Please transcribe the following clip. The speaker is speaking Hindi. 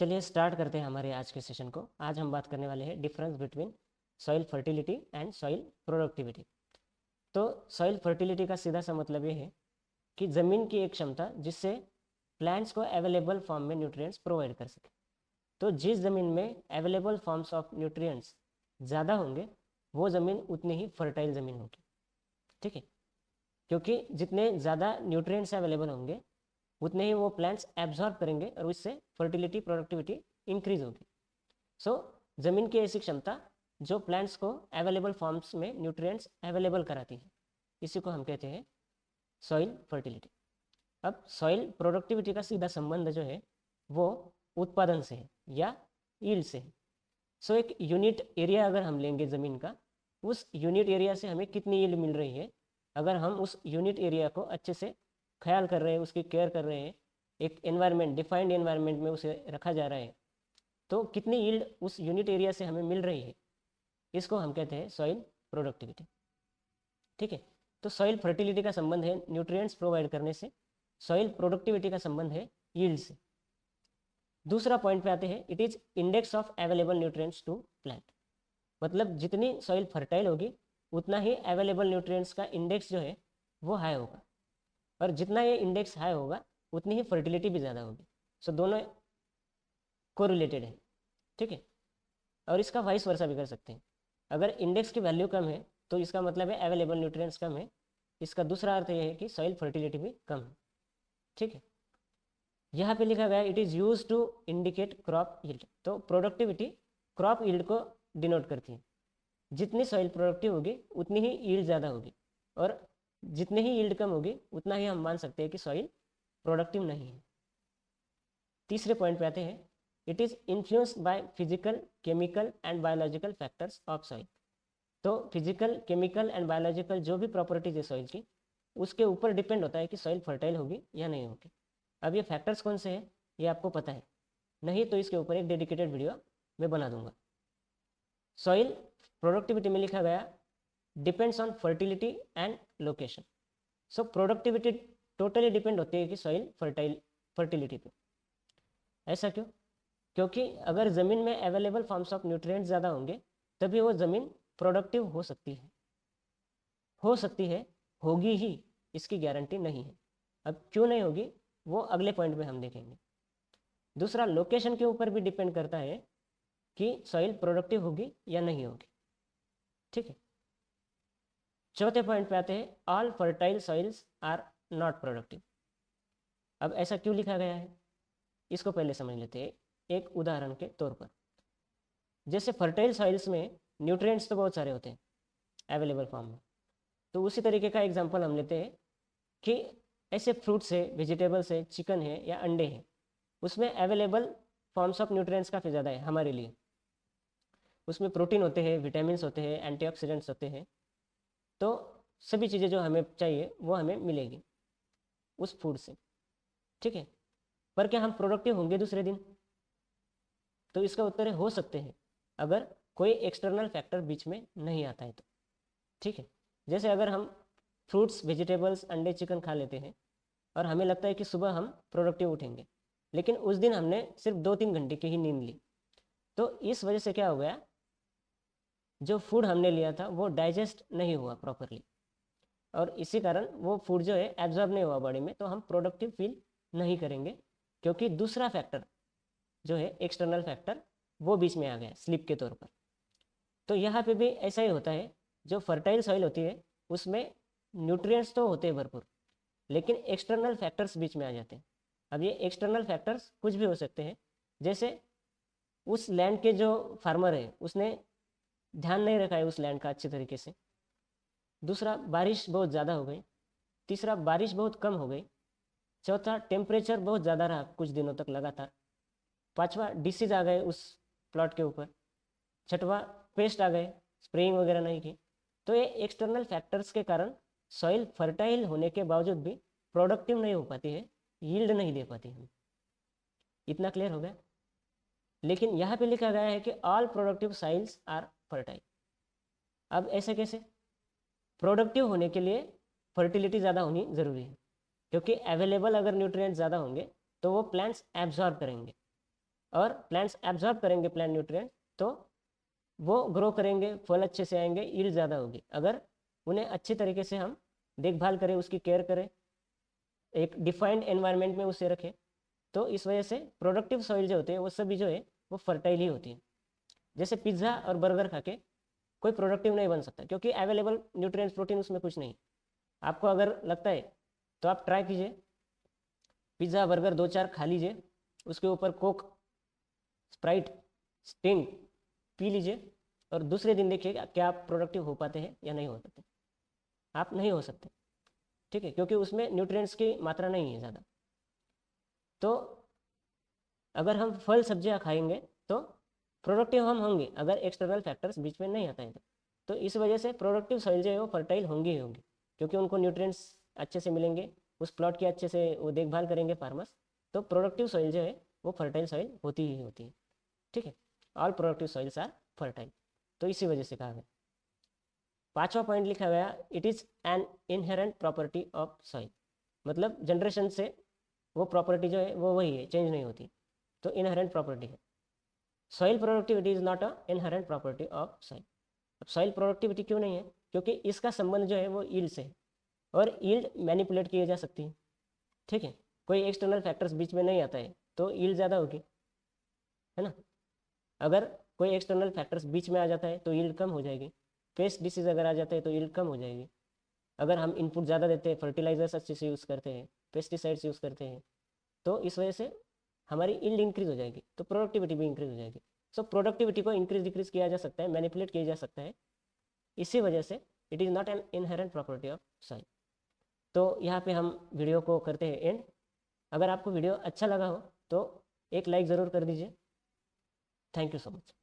चलिए स्टार्ट करते हैं हमारे आज के सेशन को। आज हम बात करने वाले हैं difference between soil fertility and soil productivity. तो सॉइल फर्टिलिटी का सीधा सा मतलब ये है कि ज़मीन की एक क्षमता जिससे प्लांट्स को अवेलेबल फॉर्म में न्यूट्रिएंट्स प्रोवाइड कर सके। तो जिस ज़मीन में अवेलेबल फॉर्म्स ऑफ न्यूट्रिएंट्स ज़्यादा होंगे वो ज़मीन उतनी ही फर्टाइल ज़मीन होगी। ठीक है, क्योंकि जितने ज़्यादा न्यूट्रिएंट्स अवेलेबल होंगे उतने ही वो प्लांट्स एब्जॉर्ब करेंगे और उससे फर्टिलिटी प्रोडक्टिविटी इंक्रीज होगी। सो ज़मीन की ऐसी क्षमता जो प्लांट्स को अवेलेबल फॉर्म्स में न्यूट्रिएंट्स अवेलेबल कराती है, इसी को हम कहते हैं सॉइल फर्टिलिटी। अब सॉइल प्रोडक्टिविटी का सीधा संबंध जो है वो उत्पादन से है या यील्ड से है। सो एक यूनिट एरिया अगर हम लेंगे ज़मीन का, उस यूनिट एरिया से हमें कितनी यील्ड मिल रही है, अगर हम उस यूनिट एरिया को अच्छे से ख्याल कर रहे हैं, उसकी केयर कर रहे हैं, एक एनवायरनमेंट डिफाइंड एनवायरनमेंट में उसे रखा जा रहा है, तो कितनी यील्ड उस यूनिट एरिया से हमें मिल रही है, इसको हम कहते हैं सॉइल प्रोडक्टिविटी। ठीक है, तो सॉइल फर्टिलिटी का संबंध है न्यूट्रिएंट्स प्रोवाइड करने से, सॉइल प्रोडक्टिविटी का संबंध है यील्ड से। दूसरा पॉइंट पे आते हैं, it is index of available nutrients to plant. मतलब जितनी सॉइल फर्टाइल होगी उतना ही अवेलेबल न्यूट्रिएंट्स का इंडेक्स जो है वो हाई होगा, और जितना ये इंडेक्स हाई होगा उतनी ही फर्टिलिटी भी ज़्यादा होगी। सो दोनों कोरिलेटेड है। ठीक है, और इसका वाइस वर्सा भी कर सकते हैं। अगर इंडेक्स की वैल्यू कम है तो इसका मतलब है अवेलेबल न्यूट्रिएंट्स कम है, इसका दूसरा अर्थ यह है कि सॉइल फर्टिलिटी भी कम है। ठीक है, यहाँ पे लिखा गया it is use to indicate crop yield. तो प्रोडक्टिविटी क्रॉप यील्ड को डिनोट करती है। जितनी सॉइल प्रोडक्टिव होगी उतनी ही यील्ड ज़्यादा होगी, और जितनी ही यील्ड कम होगी उतना ही हम मान सकते हैं कि सॉइल प्रोडक्टिव नहीं है। तीसरे पॉइंट पे आते हैं, it is influenced by physical, chemical and biological factors of soil. तो फिजिकल, केमिकल एंड बायोलॉजिकल जो भी प्रॉपर्टीज है सॉइल की, उसके ऊपर डिपेंड होता है कि सॉइल फर्टाइल होगी या नहीं होगी। अब ये फैक्टर्स कौन से हैं ये आपको पता है, नहीं तो इसके ऊपर एक डेडिकेटेड वीडियो मैं बना दूंगा। सॉइल प्रोडक्टिविटी में लिखा गया depends on fertility and location. So productivity totally depend होती है कि सॉइल फर्टिलिटी पे। ऐसा क्यों? क्योंकि अगर ज़मीन में अवेलेबल फॉर्म्स ऑफ न्यूट्रिएंट्स ज़्यादा होंगे तभी वो ज़मीन प्रोडक्टिव हो सकती है। होगी ही, इसकी गारंटी नहीं है। अब क्यों नहीं होगी वो अगले पॉइंट में हम देखेंगे। दूसरा, लोकेशन के ऊपर भी डिपेंड करता है कि सॉइल प्रोडक्टिव होगी या नहीं होगी। ठीक है, चौथे पॉइंट पे आते हैं, all fertile soils are not productive. अब ऐसा क्यों लिखा गया है इसको पहले समझ लेते हैं एक उदाहरण के तौर पर। जैसे फर्टाइल सॉइल्स में न्यूट्रिएंट्स तो बहुत सारे होते हैं अवेलेबल फॉर्म में, तो उसी तरीके का एग्जांपल हम लेते हैं कि ऐसे फ्रूट्स है, वेजिटेबल्स है, चिकन है या अंडे हैं, उसमें अवेलेबल फॉर्म्स ऑफ न्यूट्रिएंट्स काफ़ी ज़्यादा है हमारे लिए। उसमें प्रोटीन होते हैं, विटामिन्स होते हैं, एंटीऑक्सीडेंट्स होते हैं, तो सभी चीज़ें जो हमें चाहिए वो हमें मिलेगी उस फूड से। ठीक है, पर क्या हम प्रोडक्टिव होंगे दूसरे दिन? तो इसका उत्तर है हो सकते हैं, अगर कोई एक्सटर्नल फैक्टर बीच में नहीं आता है तो। ठीक है, जैसे अगर हम फ्रूट्स, वेजिटेबल्स, अंडे, चिकन खा लेते हैं और हमें लगता है कि सुबह हम प्रोडक्टिव उठेंगे, लेकिन उस दिन हमने सिर्फ 2-3 घंटे की ही नींद ली, तो इस वजह से क्या हो गया, जो फूड हमने लिया था वो डाइजेस्ट नहीं हुआ प्रॉपरली, और इसी कारण वो फूड जो है एब्जॉर्ब नहीं हुआ बॉडी में, तो हम प्रोडक्टिव फील नहीं करेंगे, क्योंकि दूसरा फैक्टर जो है एक्सटर्नल फैक्टर वो बीच में आ गया स्लिप के तौर पर। तो यहाँ पे भी ऐसा ही होता है, जो फर्टाइल सॉइल होती है उसमें न्यूट्रिएंट्स तो होते हैं भरपूर, लेकिन एक्सटर्नल फैक्टर्स बीच में आ जाते हैं। अब ये एक्सटर्नल फैक्टर्स कुछ भी हो सकते हैं, जैसे उस लैंड के जो फार्मर है उसने ध्यान नहीं रखा है उस लैंड का अच्छे तरीके से। दूसरा, बारिश बहुत ज़्यादा हो गई। तीसरा, बारिश बहुत कम हो गई। चौथा, टेम्परेचर बहुत ज़्यादा रहा कुछ दिनों तक लगातार। पांचवा, डिसीज आ गए उस प्लॉट के ऊपर। छठवा, पेस्ट आ गए, स्प्रेइंग वगैरह नहीं की। तो ये एक्सटर्नल फैक्टर्स के कारण सॉइल फर्टाइल होने के बावजूद भी प्रोडक्टिव नहीं हो पाती है, यील्ड नहीं दे पाती हम। इतना क्लियर हो गया? लेकिन यहाँ पे लिखा गया है कि all productive soils are fertile. अब ऐसे कैसे? प्रोडक्टिव होने के लिए फर्टिलिटी ज़्यादा होनी ज़रूरी है, क्योंकि अवेलेबल अगर न्यूट्रिएंट्स ज़्यादा होंगे तो वो प्लांट्स एब्जॉर्ब करेंगे, और प्लांट्स एब्जॉर्ब करेंगे प्लांट न्यूट्रिएंट, तो वो ग्रो करेंगे, फल अच्छे से आएंगे, यील्ड ज़्यादा होगी। अगर उन्हें अच्छे तरीके से हम देखभाल करें, उसकी केयर करें, एक डिफाइंड एनवायरनमेंट में उसे रखें, तो इस वजह से प्रोडक्टिव सॉइल जो होते हैं वो सभी जो है वो फर्टाइल ही होती है। जैसे पिज़्ज़ा और बर्गर खा के कोई प्रोडक्टिव नहीं बन सकता, क्योंकि अवेलेबल न्यूट्रिएंट्स प्रोटीन उसमें कुछ नहीं। आपको अगर लगता है तो आप ट्राई कीजिए, पिज़्ज़ा बर्गर 2-4 खा लीजिए, उसके ऊपर कोक, स्प्राइट, स्टिंग पी लीजिए, और दूसरे दिन देखिए क्या आप प्रोडक्टिव हो पाते हैं या नहीं हो पाते। आप नहीं हो सकते, ठीक है, क्योंकि उसमें न्यूट्रिएंट्स की मात्रा नहीं है ज़्यादा। तो अगर हम फल सब्जियां खाएंगे तो प्रोडक्टिव हम होंगे, अगर एक्सटर्नल फैक्टर्स बीच में नहीं आता है तो इस वजह से प्रोडक्टिव सॉइल जो है वो फर्टाइल होंगी ही होंगी, क्योंकि उनको न्यूट्रिएंट्स अच्छे से मिलेंगे, उस प्लॉट की अच्छे से वो देखभाल करेंगे फार्मर्स, तो प्रोडक्टिव सॉइल जो है वो फर्टाइल सॉइल होती ही होती है, ठीक है। All productive soils are fertile, तो इसी वजह से कहा गया। 5वां पॉइंट लिखा गया, it is an inherent property of soil, मतलब जनरेशन से वो प्रॉपर्टी जो है वो वही है, चेंज नहीं होती, तो इनहेरेंट प्रॉपर्टी है। Soil productivity is not a inherent property of soil. अब सॉइल प्रोडक्टिविटी क्यों नहीं है? क्योंकि इसका संबंध जो है वो यील्ड से है, और यील्ड मैनिपुलेट की जा सकती है, ठीक है। कोई एक्सटर्नल फैक्टर्स बीच में नहीं आता है तो यील्ड ज़्यादा होगी, है ना। अगर कोई एक्सटर्नल फैक्टर्स बीच में आ जाता है तो यील्ड कम हो जाएगी। पेस्ट डिसीज अगर आ जाता है तो यील्ड कम हो जाएगी। अगर हम इनपुट ज़्यादा देते हैं, फर्टिलाइजर्स अच्छे से यूज़ करते हैं, पेस्टिसाइड्स यूज़ करते हैं, तो इस वजह से हमारी यील्ड इंक्रीज हो जाएगी, तो प्रोडक्टिविटी भी इंक्रीज हो जाएगी। सो प्रोडक्टिविटी को इंक्रीज डिक्रीज किया जा सकता है, मैनिपुलेट किया जा सकता है, इसी वजह से it is not an inherent property of soil. तो यहाँ पे हम वीडियो को करते हैं एंड। अगर आपको वीडियो अच्छा लगा हो तो एक लाइक ज़रूर कर दीजिए। Thank you so much.